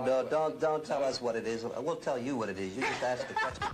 don't tell us what it is. We'll tell you what it is. You just ask the question.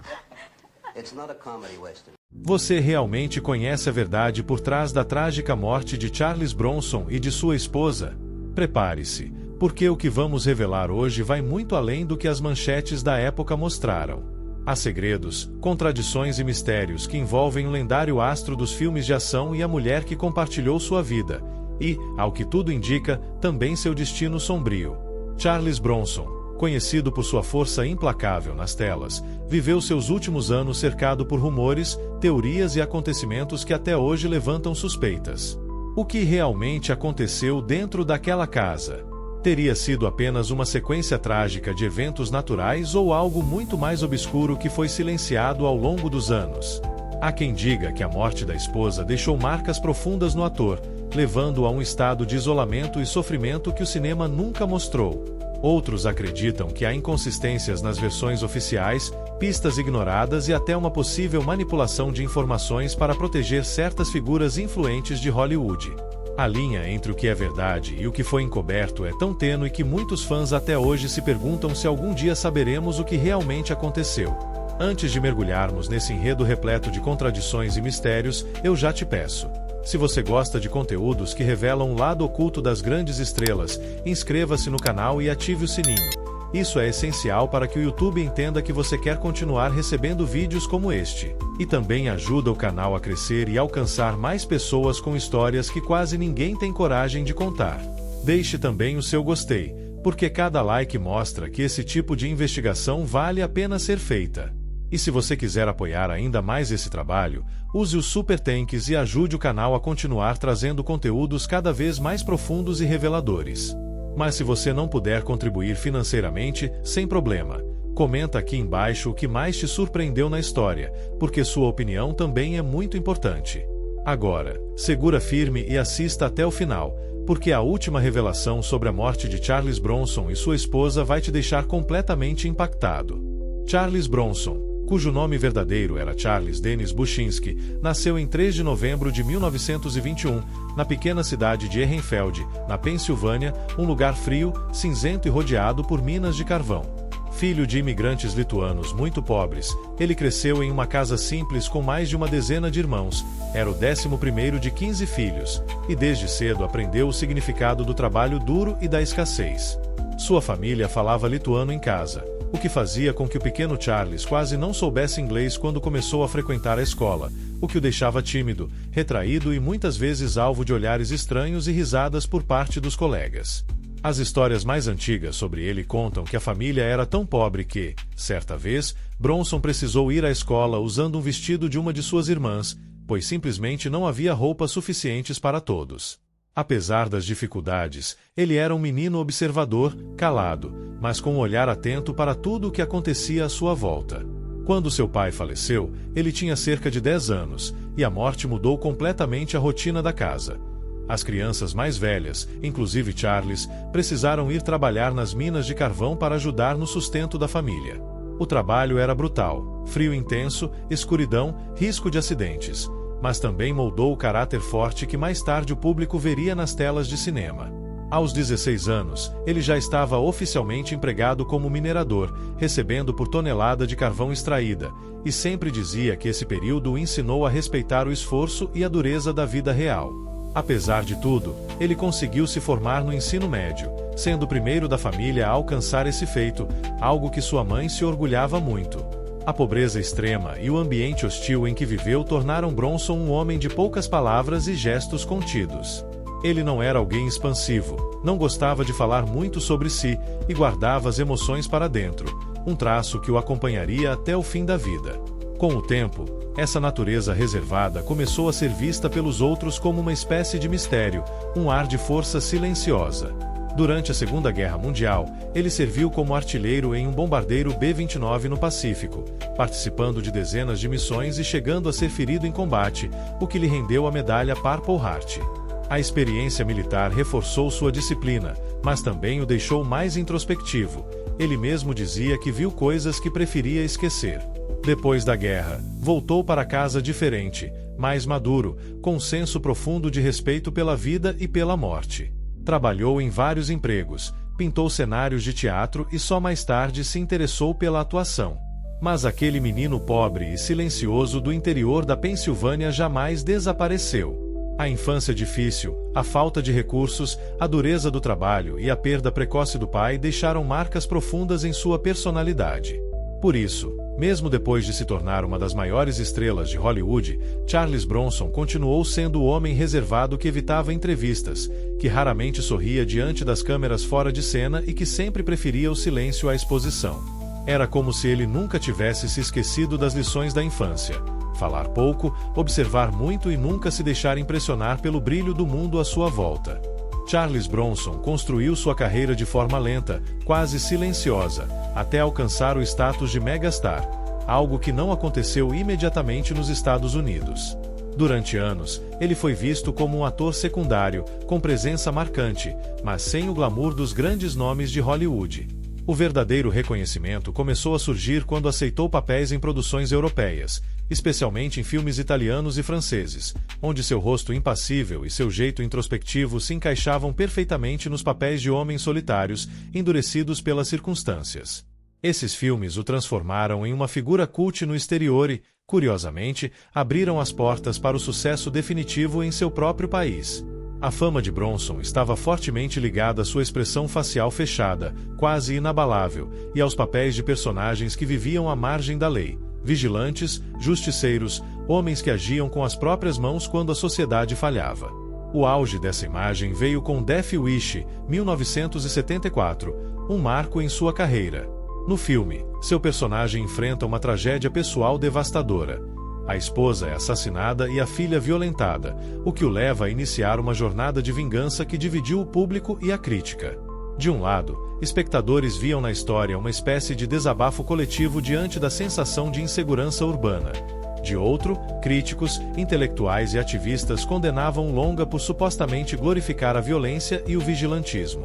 It's not a comedy western. Você realmente conhece a verdade por trás da trágica morte de Charles Bronson e de sua esposa? Prepare-se, porque o que vamos revelar hoje vai muito além do que as manchetes da época mostraram. Há segredos, contradições e mistérios que envolvem o lendário astro dos filmes de ação e a mulher que compartilhou sua vida, e, ao que tudo indica, também seu destino sombrio. Charles Bronson, conhecido por sua força implacável nas telas, viveu seus últimos anos cercado por rumores, teorias e acontecimentos que até hoje levantam suspeitas. O que realmente aconteceu dentro daquela casa? Teria sido apenas uma sequência trágica de eventos naturais ou algo muito mais obscuro que foi silenciado ao longo dos anos? Há quem diga que a morte da esposa deixou marcas profundas no ator, levando-o a um estado de isolamento e sofrimento que o cinema nunca mostrou. Outros acreditam que há inconsistências nas versões oficiais, pistas ignoradas e até uma possível manipulação de informações para proteger certas figuras influentes de Hollywood. A linha entre o que é verdade e o que foi encoberto é tão tênue que muitos fãs até hoje se perguntam se algum dia saberemos o que realmente aconteceu. Antes de mergulharmos nesse enredo repleto de contradições e mistérios, eu já te peço. Se você gosta de conteúdos que revelam o lado oculto das grandes estrelas, inscreva-se no canal e ative o sininho. Isso é essencial para que o YouTube entenda que você quer continuar recebendo vídeos como este. E também ajuda o canal a crescer e alcançar mais pessoas com histórias que quase ninguém tem coragem de contar. Deixe também o seu gostei, porque cada like mostra que esse tipo de investigação vale a pena ser feita. E se você quiser apoiar ainda mais esse trabalho, use os Super Thanks e ajude o canal a continuar trazendo conteúdos cada vez mais profundos e reveladores. Mas se você não puder contribuir financeiramente, sem problema. Comenta aqui embaixo o que mais te surpreendeu na história, porque sua opinião também é muito importante. Agora, segura firme e assista até o final, porque a última revelação sobre a morte de Charles Bronson e sua esposa vai te deixar completamente impactado. Charles Bronson, cujo nome verdadeiro era Charles Dennis Bushinsky, nasceu em 3 de novembro de 1921, na pequena cidade de Ehrenfeld, na Pensilvânia, um lugar frio, cinzento e rodeado por minas de carvão. Filho de imigrantes lituanos muito pobres, ele cresceu em uma casa simples com mais de uma dezena de irmãos, era o 11º de 15 filhos, e desde cedo aprendeu o significado do trabalho duro e da escassez. Sua família falava lituano em casa, o que fazia com que o pequeno Charles quase não soubesse inglês quando começou a frequentar a escola, o que o deixava tímido, retraído e muitas vezes alvo de olhares estranhos e risadas por parte dos colegas. As histórias mais antigas sobre ele contam que a família era tão pobre que, certa vez, Bronson precisou ir à escola usando um vestido de uma de suas irmãs, pois simplesmente não havia roupas suficientes para todos. Apesar das dificuldades, ele era um menino observador, calado, mas com um olhar atento para tudo o que acontecia à sua volta. Quando seu pai faleceu, ele tinha cerca de 10 anos, e a morte mudou completamente a rotina da casa. As crianças mais velhas, inclusive Charles, precisaram ir trabalhar nas minas de carvão para ajudar no sustento da família. O trabalho era brutal, frio intenso, escuridão, risco de acidentes, mas também moldou o caráter forte que mais tarde o público veria nas telas de cinema. Aos 16 anos, ele já estava oficialmente empregado como minerador, recebendo por tonelada de carvão extraída, e sempre dizia que esse período o ensinou a respeitar o esforço e a dureza da vida real. Apesar de tudo, ele conseguiu se formar no ensino médio, sendo o primeiro da família a alcançar esse feito, algo que sua mãe se orgulhava muito. A pobreza extrema e o ambiente hostil em que viveu tornaram Bronson um homem de poucas palavras e gestos contidos. Ele não era alguém expansivo, não gostava de falar muito sobre si e guardava as emoções para dentro, um traço que o acompanharia até o fim da vida. Com o tempo, essa natureza reservada começou a ser vista pelos outros como uma espécie de mistério, um ar de força silenciosa. Durante a Segunda Guerra Mundial, ele serviu como artilheiro em um bombardeiro B-29 no Pacífico, participando de dezenas de missões e chegando a ser ferido em combate, o que lhe rendeu a medalha Purple Heart. A experiência militar reforçou sua disciplina, mas também o deixou mais introspectivo. Ele mesmo dizia que viu coisas que preferia esquecer. Depois da guerra, voltou para casa diferente, mais maduro, com um senso profundo de respeito pela vida e pela morte. Trabalhou em vários empregos, pintou cenários de teatro e só mais tarde se interessou pela atuação. Mas aquele menino pobre e silencioso do interior da Pensilvânia jamais desapareceu. A infância difícil, a falta de recursos, a dureza do trabalho e a perda precoce do pai deixaram marcas profundas em sua personalidade. Por isso, mesmo depois de se tornar uma das maiores estrelas de Hollywood, Charles Bronson continuou sendo o homem reservado que evitava entrevistas, que raramente sorria diante das câmeras fora de cena e que sempre preferia o silêncio à exposição. Era como se ele nunca tivesse se esquecido das lições da infância. Falar pouco, observar muito e nunca se deixar impressionar pelo brilho do mundo à sua volta. Charles Bronson construiu sua carreira de forma lenta, quase silenciosa, até alcançar o status de megastar, algo que não aconteceu imediatamente nos Estados Unidos. Durante anos, ele foi visto como um ator secundário, com presença marcante, mas sem o glamour dos grandes nomes de Hollywood. O verdadeiro reconhecimento começou a surgir quando aceitou papéis em produções europeias, especialmente em filmes italianos e franceses, onde seu rosto impassível e seu jeito introspectivo se encaixavam perfeitamente nos papéis de homens solitários, endurecidos pelas circunstâncias. Esses filmes o transformaram em uma figura cult no exterior e, curiosamente, abriram as portas para o sucesso definitivo em seu próprio país. A fama de Bronson estava fortemente ligada à sua expressão facial fechada, quase inabalável, e aos papéis de personagens que viviam à margem da lei, vigilantes, justiceiros, homens que agiam com as próprias mãos quando a sociedade falhava. O auge dessa imagem veio com Death Wish, 1974, um marco em sua carreira. No filme, seu personagem enfrenta uma tragédia pessoal devastadora. A esposa é assassinada e a filha violentada, o que o leva a iniciar uma jornada de vingança que dividiu o público e a crítica. De um lado, espectadores viam na história uma espécie de desabafo coletivo diante da sensação de insegurança urbana. De outro, críticos, intelectuais e ativistas condenavam o longa por supostamente glorificar a violência e o vigilantismo.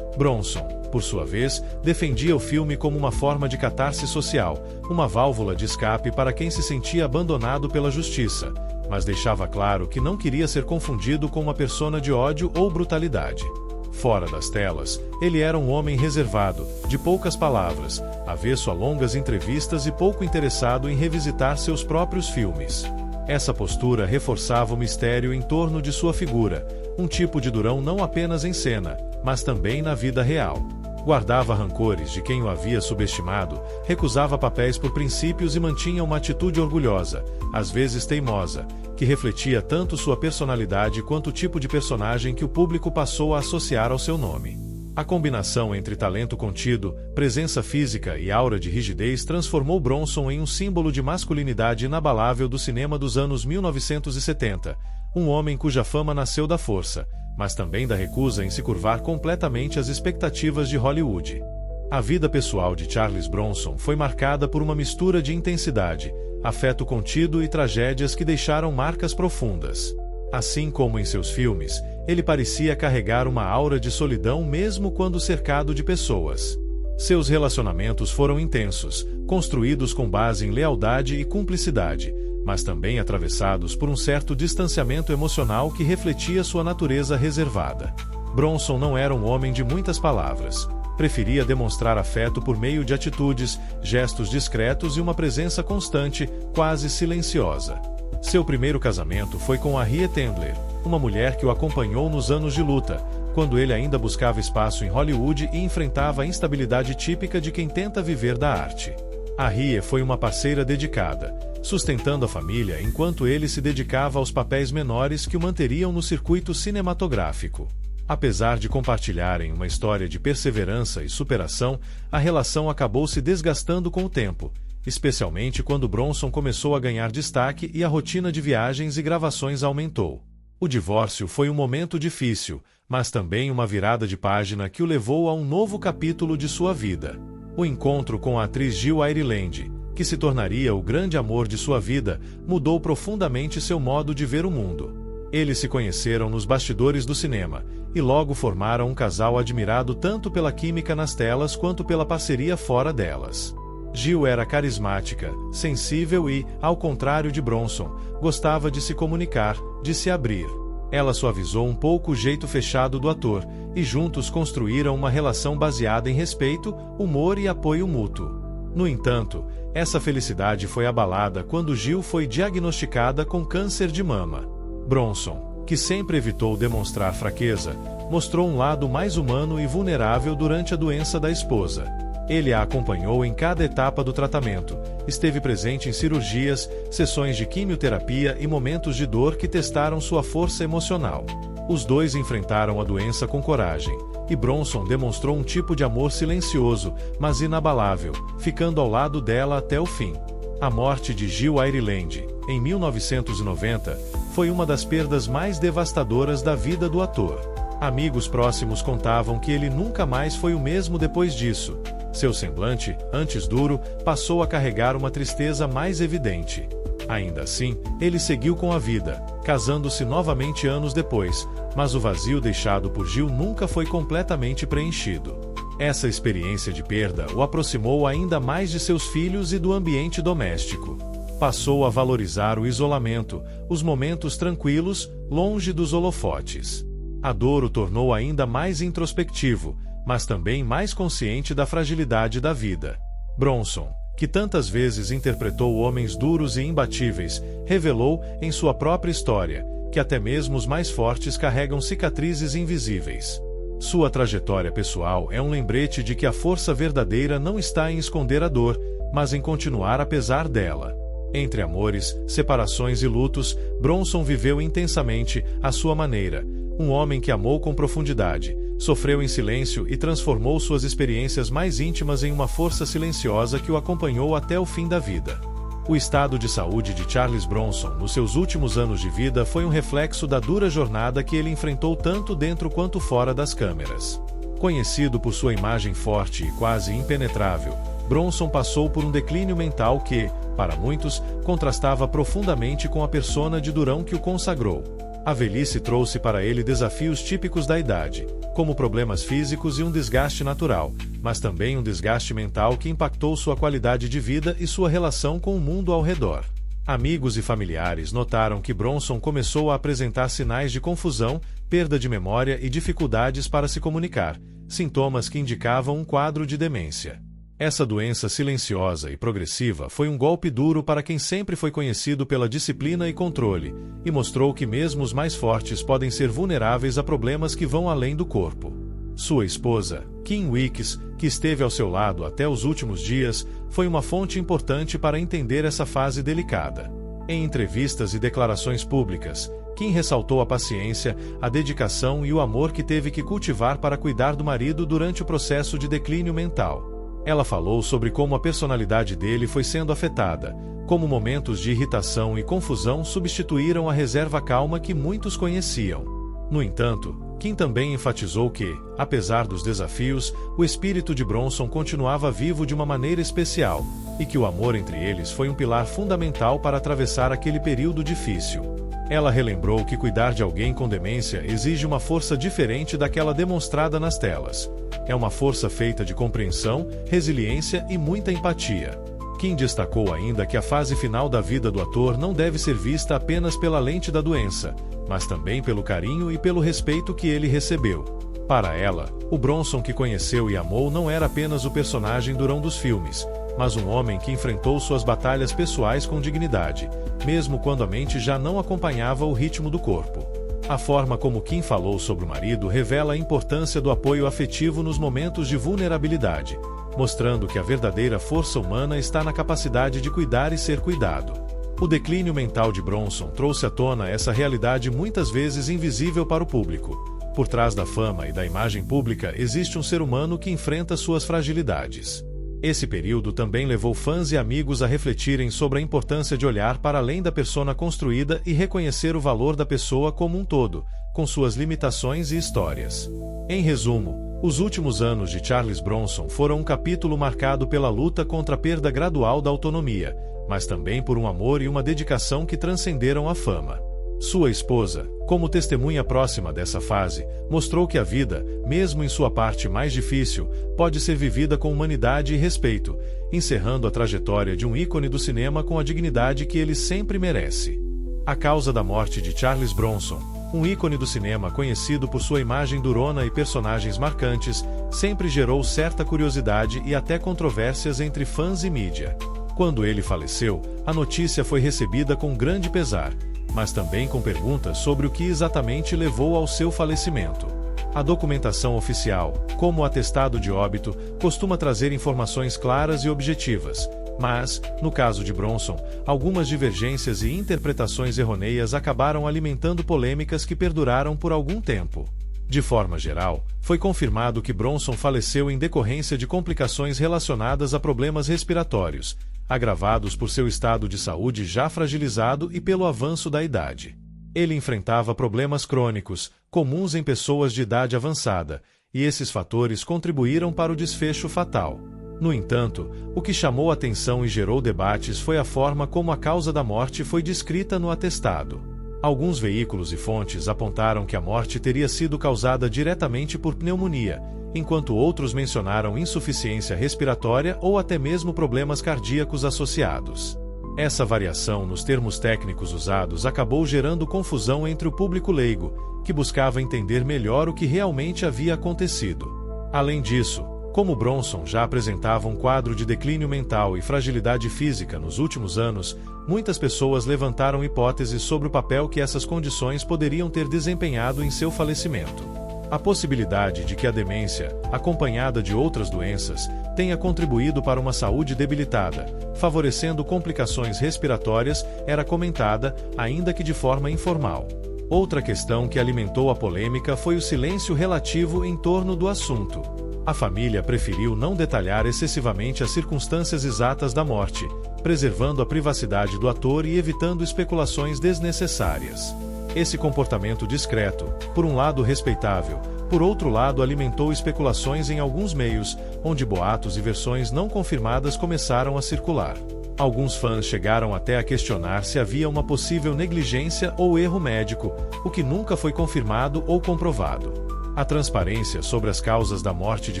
Bronson, por sua vez, defendia o filme como uma forma de catarse social, uma válvula de escape para quem se sentia abandonado pela justiça, mas deixava claro que não queria ser confundido com uma persona de ódio ou brutalidade. Fora das telas, ele era um homem reservado, de poucas palavras, avesso a longas entrevistas e pouco interessado em revisitar seus próprios filmes. Essa postura reforçava o mistério em torno de sua figura, um tipo de durão não apenas em cena, mas também na vida real. Guardava rancores de quem o havia subestimado, recusava papéis por princípios e mantinha uma atitude orgulhosa, às vezes teimosa, que refletia tanto sua personalidade quanto o tipo de personagem que o público passou a associar ao seu nome. A combinação entre talento contido, presença física e aura de rigidez transformou Bronson em um símbolo de masculinidade inabalável do cinema dos anos 1970, um homem cuja fama nasceu da força, mas também da recusa em se curvar completamente às expectativas de Hollywood. A vida pessoal de Charles Bronson foi marcada por uma mistura de intensidade, afeto contido e tragédias que deixaram marcas profundas. Assim como em seus filmes, ele parecia carregar uma aura de solidão mesmo quando cercado de pessoas. Seus relacionamentos foram intensos, construídos com base em lealdade e cumplicidade, mas também atravessados por um certo distanciamento emocional que refletia sua natureza reservada. Bronson não era um homem de muitas palavras. Preferia demonstrar afeto por meio de atitudes, gestos discretos e uma presença constante, quase silenciosa. Seu primeiro casamento foi com Harriet Endler, uma mulher que o acompanhou nos anos de luta, quando ele ainda buscava espaço em Hollywood e enfrentava a instabilidade típica de quem tenta viver da arte. Harriet foi uma parceira dedicada, sustentando a família enquanto ele se dedicava aos papéis menores que o manteriam no circuito cinematográfico. Apesar de compartilharem uma história de perseverança e superação, a relação acabou se desgastando com o tempo, especialmente quando Bronson começou a ganhar destaque e a rotina de viagens e gravações aumentou. O divórcio foi um momento difícil, mas também uma virada de página que o levou a um novo capítulo de sua vida. O encontro com a atriz Jill Ireland, que se tornaria o grande amor de sua vida, mudou profundamente seu modo de ver o mundo. Eles se conheceram nos bastidores do cinema, e logo formaram um casal admirado tanto pela química nas telas quanto pela parceria fora delas. Jill era carismática, sensível e, ao contrário de Bronson, gostava de se comunicar, de se abrir. Ela suavizou um pouco o jeito fechado do ator, e juntos construíram uma relação baseada em respeito, humor e apoio mútuo. No entanto, essa felicidade foi abalada quando Jill foi diagnosticada com câncer de mama. Bronson, que sempre evitou demonstrar fraqueza, mostrou um lado mais humano e vulnerável durante a doença da esposa. Ele a acompanhou em cada etapa do tratamento, esteve presente em cirurgias, sessões de quimioterapia e momentos de dor que testaram sua força emocional. Os dois enfrentaram a doença com coragem, e Bronson demonstrou um tipo de amor silencioso, mas inabalável, ficando ao lado dela até o fim. A morte de Jill Ireland, em 1990, foi uma das perdas mais devastadoras da vida do ator. Amigos próximos contavam que ele nunca mais foi o mesmo depois disso. Seu semblante, antes duro, passou a carregar uma tristeza mais evidente. Ainda assim, ele seguiu com a vida, casando-se novamente anos depois, mas o vazio deixado por Jill nunca foi completamente preenchido. Essa experiência de perda o aproximou ainda mais de seus filhos e do ambiente doméstico. Passou a valorizar o isolamento, os momentos tranquilos, longe dos holofotes. A dor o tornou ainda mais introspectivo, mas também mais consciente da fragilidade da vida. Bronson, que tantas vezes interpretou homens duros e imbatíveis, revelou, em sua própria história, que até mesmo os mais fortes carregam cicatrizes invisíveis. Sua trajetória pessoal é um lembrete de que a força verdadeira não está em esconder a dor, mas em continuar apesar dela. Entre amores, separações e lutos, Bronson viveu intensamente, à sua maneira, um homem que amou com profundidade, sofreu em silêncio e transformou suas experiências mais íntimas em uma força silenciosa que o acompanhou até o fim da vida. O estado de saúde de Charles Bronson nos seus últimos anos de vida foi um reflexo da dura jornada que ele enfrentou tanto dentro quanto fora das câmeras. Conhecido por sua imagem forte e quase impenetrável, Bronson passou por um declínio mental que, para muitos, contrastava profundamente com a persona de durão que o consagrou. A velhice trouxe para ele desafios típicos da idade, como problemas físicos e um desgaste natural, mas também um desgaste mental que impactou sua qualidade de vida e sua relação com o mundo ao redor. Amigos e familiares notaram que Bronson começou a apresentar sinais de confusão, perda de memória e dificuldades para se comunicar, sintomas que indicavam um quadro de demência. Essa doença silenciosa e progressiva foi um golpe duro para quem sempre foi conhecido pela disciplina e controle, e mostrou que mesmo os mais fortes podem ser vulneráveis a problemas que vão além do corpo. Sua esposa, Kim Weeks, que esteve ao seu lado até os últimos dias, foi uma fonte importante para entender essa fase delicada. Em entrevistas e declarações públicas, Kim ressaltou a paciência, a dedicação e o amor que teve que cultivar para cuidar do marido durante o processo de declínio mental. Ela falou sobre como a personalidade dele foi sendo afetada, como momentos de irritação e confusão substituíram a reserva calma que muitos conheciam. No entanto, Kim também enfatizou que, apesar dos desafios, o espírito de Bronson continuava vivo de uma maneira especial, e que o amor entre eles foi um pilar fundamental para atravessar aquele período difícil. Ela relembrou que cuidar de alguém com demência exige uma força diferente daquela demonstrada nas telas. É uma força feita de compreensão, resiliência e muita empatia. Kim destacou ainda que a fase final da vida do ator não deve ser vista apenas pela lente da doença, mas também pelo carinho e pelo respeito que ele recebeu. Para ela, o Bronson que conheceu e amou não era apenas o personagem durão dos filmes, mas um homem que enfrentou suas batalhas pessoais com dignidade, mesmo quando a mente já não acompanhava o ritmo do corpo. A forma como Kim falou sobre o marido revela a importância do apoio afetivo nos momentos de vulnerabilidade, mostrando que a verdadeira força humana está na capacidade de cuidar e ser cuidado. O declínio mental de Bronson trouxe à tona essa realidade muitas vezes invisível para o público. Por trás da fama e da imagem pública existe um ser humano que enfrenta suas fragilidades. Esse período também levou fãs e amigos a refletirem sobre a importância de olhar para além da persona construída e reconhecer o valor da pessoa como um todo, com suas limitações e histórias. Em resumo, os últimos anos de Charles Bronson foram um capítulo marcado pela luta contra a perda gradual da autonomia, mas também por um amor e uma dedicação que transcenderam a fama. Sua esposa, como testemunha próxima dessa fase, mostrou que a vida, mesmo em sua parte mais difícil, pode ser vivida com humanidade e respeito, encerrando a trajetória de um ícone do cinema com a dignidade que ele sempre merece. A causa da morte de Charles Bronson, um ícone do cinema conhecido por sua imagem durona e personagens marcantes, sempre gerou certa curiosidade e até controvérsias entre fãs e mídia. Quando ele faleceu, a notícia foi recebida com grande pesar, mas também com perguntas sobre o que exatamente levou ao seu falecimento. A documentação oficial, como o atestado de óbito, costuma trazer informações claras e objetivas, mas, no caso de Bronson, algumas divergências e interpretações errôneas acabaram alimentando polêmicas que perduraram por algum tempo. De forma geral, foi confirmado que Bronson faleceu em decorrência de complicações relacionadas a problemas respiratórios, agravados por seu estado de saúde já fragilizado e pelo avanço da idade. Ele enfrentava problemas crônicos, comuns em pessoas de idade avançada, e esses fatores contribuíram para o desfecho fatal. No entanto, o que chamou atenção e gerou debates foi a forma como a causa da morte foi descrita no atestado. Alguns veículos e fontes apontaram que a morte teria sido causada diretamente por pneumonia, enquanto outros mencionaram insuficiência respiratória ou até mesmo problemas cardíacos associados. Essa variação nos termos técnicos usados acabou gerando confusão entre o público leigo, que buscava entender melhor o que realmente havia acontecido. Além disso, como Bronson já apresentava um quadro de declínio mental e fragilidade física nos últimos anos, muitas pessoas levantaram hipóteses sobre o papel que essas condições poderiam ter desempenhado em seu falecimento. A possibilidade de que a demência, acompanhada de outras doenças, tenha contribuído para uma saúde debilitada, favorecendo complicações respiratórias, era comentada, ainda que de forma informal. Outra questão que alimentou a polêmica foi o silêncio relativo em torno do assunto. A família preferiu não detalhar excessivamente as circunstâncias exatas da morte, preservando a privacidade do ator e evitando especulações desnecessárias. Esse comportamento discreto, por um lado respeitável, por outro lado alimentou especulações em alguns meios, onde boatos e versões não confirmadas começaram a circular. Alguns fãs chegaram até a questionar se havia uma possível negligência ou erro médico, o que nunca foi confirmado ou comprovado. A transparência sobre as causas da morte de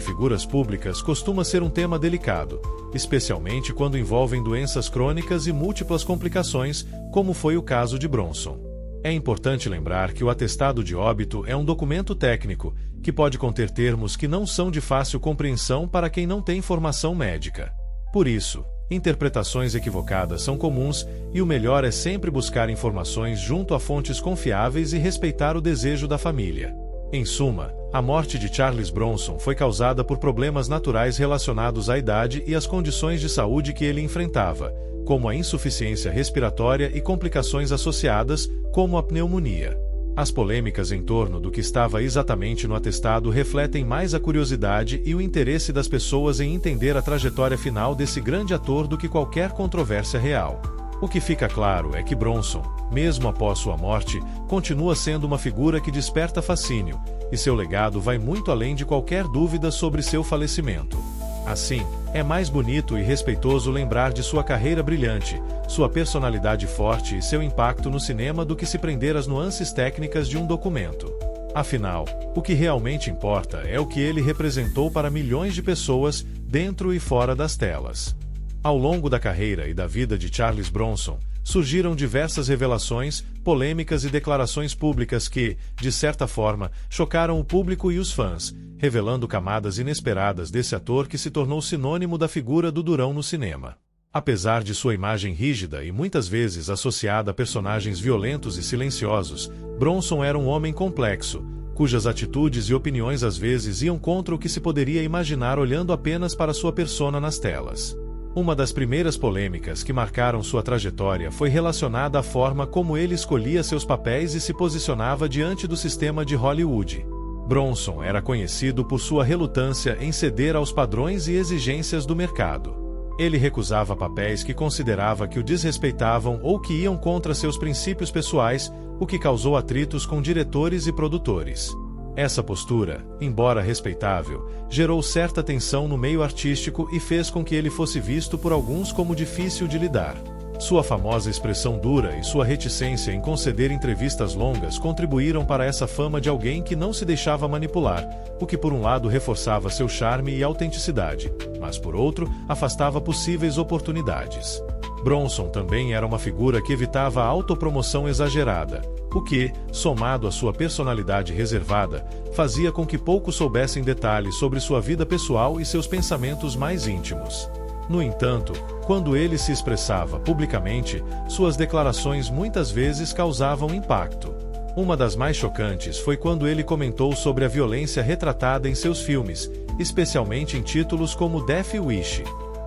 figuras públicas costuma ser um tema delicado, especialmente quando envolvem doenças crônicas e múltiplas complicações, como foi o caso de Bronson. É importante lembrar que o atestado de óbito é um documento técnico, que pode conter termos que não são de fácil compreensão para quem não tem formação médica. Por isso, interpretações equivocadas são comuns e o melhor é sempre buscar informações junto a fontes confiáveis e respeitar o desejo da família. Em suma, a morte de Charles Bronson foi causada por problemas naturais relacionados à idade e às condições de saúde que ele enfrentava, como a insuficiência respiratória e complicações associadas, como a pneumonia. As polêmicas em torno do que estava exatamente no atestado refletem mais a curiosidade e o interesse das pessoas em entender a trajetória final desse grande ator do que qualquer controvérsia real. O que fica claro é que Bronson, mesmo após sua morte, continua sendo uma figura que desperta fascínio, e seu legado vai muito além de qualquer dúvida sobre seu falecimento. Assim, é mais bonito e respeitoso lembrar de sua carreira brilhante, sua personalidade forte e seu impacto no cinema do que se prender às nuances técnicas de um documento. Afinal, o que realmente importa é o que ele representou para milhões de pessoas, dentro e fora das telas. Ao longo da carreira e da vida de Charles Bronson, surgiram diversas revelações, polêmicas e declarações públicas que, de certa forma, chocaram o público e os fãs, revelando camadas inesperadas desse ator que se tornou sinônimo da figura do durão no cinema. Apesar de sua imagem rígida e muitas vezes associada a personagens violentos e silenciosos, Bronson era um homem complexo, cujas atitudes e opiniões às vezes iam contra o que se poderia imaginar olhando apenas para sua persona nas telas. Uma das primeiras polêmicas que marcaram sua trajetória foi relacionada à forma como ele escolhia seus papéis e se posicionava diante do sistema de Hollywood. Bronson era conhecido por sua relutância em ceder aos padrões e exigências do mercado. Ele recusava papéis que considerava que o desrespeitavam ou que iam contra seus princípios pessoais, o que causou atritos com diretores e produtores. Essa postura, embora respeitável, gerou certa tensão no meio artístico e fez com que ele fosse visto por alguns como difícil de lidar. Sua famosa expressão dura e sua reticência em conceder entrevistas longas contribuíram para essa fama de alguém que não se deixava manipular, o que por um lado reforçava seu charme e autenticidade, mas por outro, afastava possíveis oportunidades. Bronson também era uma figura que evitava a autopromoção exagerada, o que, somado à sua personalidade reservada, fazia com que poucos soubessem detalhes sobre sua vida pessoal e seus pensamentos mais íntimos. No entanto, quando ele se expressava publicamente, suas declarações muitas vezes causavam impacto. Uma das mais chocantes foi quando ele comentou sobre a violência retratada em seus filmes, especialmente em títulos como Death Wish.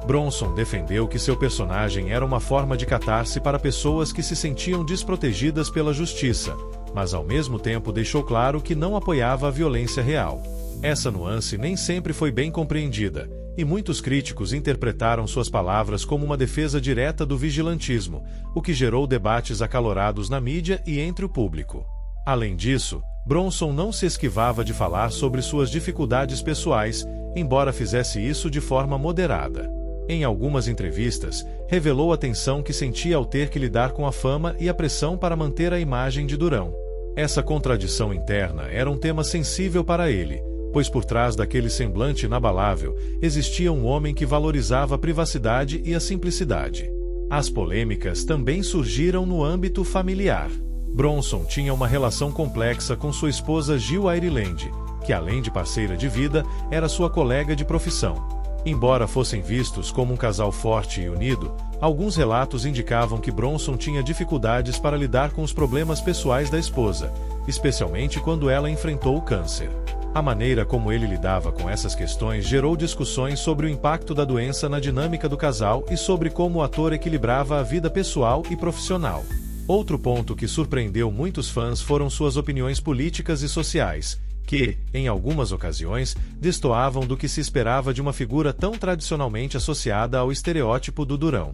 Bronson defendeu que seu personagem era uma forma de catarse para pessoas que se sentiam desprotegidas pela justiça, mas ao mesmo tempo deixou claro que não apoiava a violência real. Essa nuance nem sempre foi bem compreendida, e muitos críticos interpretaram suas palavras como uma defesa direta do vigilantismo, o que gerou debates acalorados na mídia e entre o público. Além disso, Bronson não se esquivava de falar sobre suas dificuldades pessoais, embora fizesse isso de forma moderada. Em algumas entrevistas, revelou a tensão que sentia ao ter que lidar com a fama e a pressão para manter a imagem de durão. Essa contradição interna era um tema sensível para ele, pois por trás daquele semblante inabalável, existia um homem que valorizava a privacidade e a simplicidade. As polêmicas também surgiram no âmbito familiar. Bronson tinha uma relação complexa com sua esposa Jill Ireland, que além de parceira de vida, era sua colega de profissão. Embora fossem vistos como um casal forte e unido, alguns relatos indicavam que Bronson tinha dificuldades para lidar com os problemas pessoais da esposa, especialmente quando ela enfrentou o câncer. A maneira como ele lidava com essas questões gerou discussões sobre o impacto da doença na dinâmica do casal e sobre como o ator equilibrava a vida pessoal e profissional. Outro ponto que surpreendeu muitos fãs foram suas opiniões políticas e sociais, que, em algumas ocasiões, destoavam do que se esperava de uma figura tão tradicionalmente associada ao estereótipo do durão.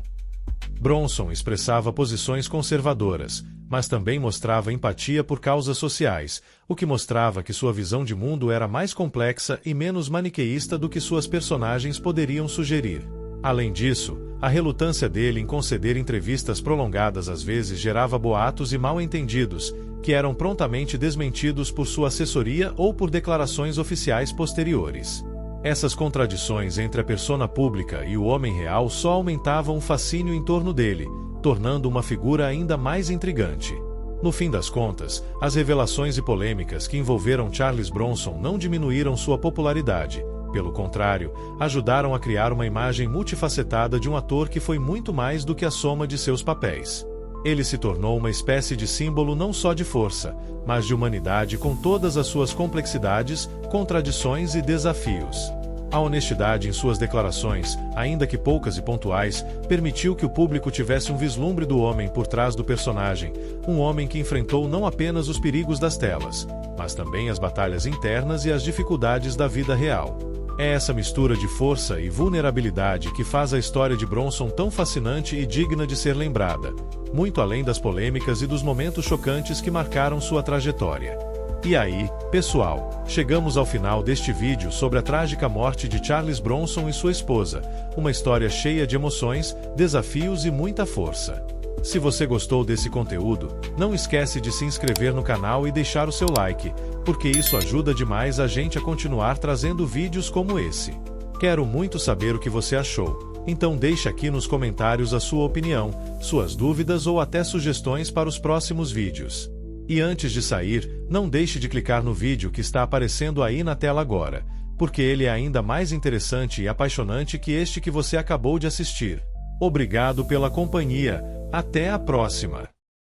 Bronson expressava posições conservadoras, mas também mostrava empatia por causas sociais, o que mostrava que sua visão de mundo era mais complexa e menos maniqueísta do que suas personagens poderiam sugerir. Além disso, a relutância dele em conceder entrevistas prolongadas às vezes gerava boatos e mal-entendidos, que eram prontamente desmentidos por sua assessoria ou por declarações oficiais posteriores. Essas contradições entre a persona pública e o homem real só aumentavam o fascínio em torno dele, tornando uma figura ainda mais intrigante. No fim das contas, as revelações e polêmicas que envolveram Charles Bronson não diminuíram sua popularidade. Pelo contrário, ajudaram a criar uma imagem multifacetada de um ator que foi muito mais do que a soma de seus papéis. Ele se tornou uma espécie de símbolo não só de força, mas de humanidade com todas as suas complexidades, contradições e desafios. A honestidade em suas declarações, ainda que poucas e pontuais, permitiu que o público tivesse um vislumbre do homem por trás do personagem, um homem que enfrentou não apenas os perigos das telas, mas também as batalhas internas e as dificuldades da vida real. É essa mistura de força e vulnerabilidade que faz a história de Bronson tão fascinante e digna de ser lembrada, muito além das polêmicas e dos momentos chocantes que marcaram sua trajetória. E aí, pessoal, chegamos ao final deste vídeo sobre a trágica morte de Charles Bronson e sua esposa, uma história cheia de emoções, desafios e muita força. Se você gostou desse conteúdo, não esquece de se inscrever no canal e deixar o seu like, porque isso ajuda demais a gente a continuar trazendo vídeos como esse. Quero muito saber o que você achou, então deixe aqui nos comentários a sua opinião, suas dúvidas ou até sugestões para os próximos vídeos. E antes de sair, não deixe de clicar no vídeo que está aparecendo aí na tela agora, porque ele é ainda mais interessante e apaixonante que este que você acabou de assistir. Obrigado pela companhia, até a próxima!